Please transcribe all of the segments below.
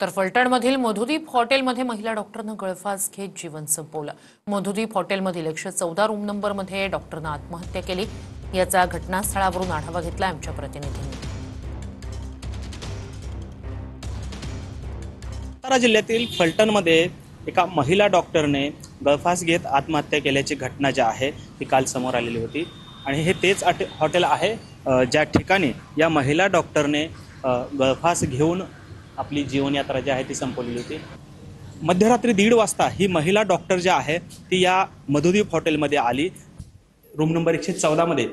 तर फलटणमधील मधुदीप हॉटेलमध्ये महिला डॉक्टरनं गळफास घेत जीवन संपवलं। मधुदीप हॉटेलमधील 114 रूम नंबरमध्ये डॉक्टरनं आत्महत्या केली। याचा घटनास्थळावरून आढावा घेतला आमच्या प्रतिनिधींनी। सातारा जिल्ह्यातील फलटणमध्ये एका महिला डॉक्टरने गळफास घेत आत्महत्या केल्याची घटना जी आहे ती काल समोर आलेली होती आणि हे तेच हॉटेल आहे ज्या ठिकाणी या महिला डॉक्टरने गळफास घेऊन आपली जीवनयात्रा जी आहे ती संपवलेली होती। मध्यरात्री 1:30 वाजता ही महिला डॉक्टर जी आहे ती या मधुदीप हॉटेलमध्ये आली। रूम नंबर 114 मध्ये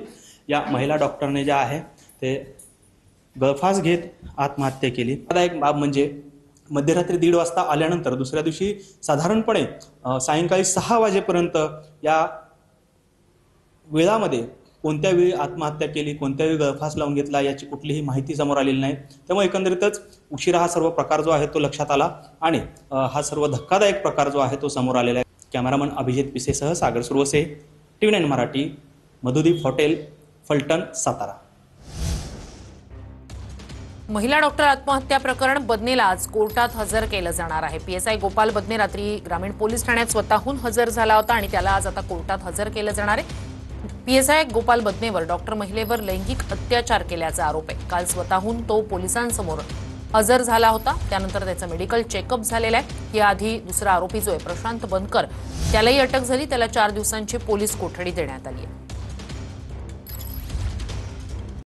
या महिला डॉक्टरने जे आहे ते गळफास घेत आत्महत्या केली। आता एक बाब म्हणजे मध्यरात्री 1:30 वाजता आल्यानंतर दुसऱ्या दिवशी साधारणपणे सायंकाळी 6 वाजेपर्यंत या वेळामध्ये कोणत्या वेळी आत्महत्या केली, कोणत्या वेळी गळफास लावून घेतला याची कुठलीही माहिती समोर आलेली नाही। त्यामुळे एकंदरीतच उशिरा हा सर्व प्रकार जो आहे तो लक्षात आला आणि हा सर्व धक्कादायक प्रकार जो आहे तो समोर आलेला आहे। कॅमेरामन अभिजित पिसेसह सागर सुरवसे, TV9 मराठी, मधुदीप हॉटेल, फलटण, सातारा। महिला डॉक्टर आत्महत्या प्रकरण बदनेला आज कोर्टात हजर केलं जाणार आहे। PSI गोपाल बदने रात्री ग्रामीण पोलीस ठाण्यात स्वतःहून हजर झाला होता आणि त्याला आज आता कोर्टात हजर केलं जाणार आहे। PSI गोपाल बदनेवर डॉक्टर महिलेवर लैंगिक अत्याचार केल्याचा आरोप आहे। काल स्वतःहून तो पोलिसांसमोर हजर झाला होता। त्यानंतर त्याचं मेडिकल चेकअप झालेलं आहे। याआधी दुसरा आरोपी जो आहे प्रशांत बनकर त्यालाही अटक झाली। त्याला 4 दिवसांची पोलीस कोठडी देण्यात आली आहे।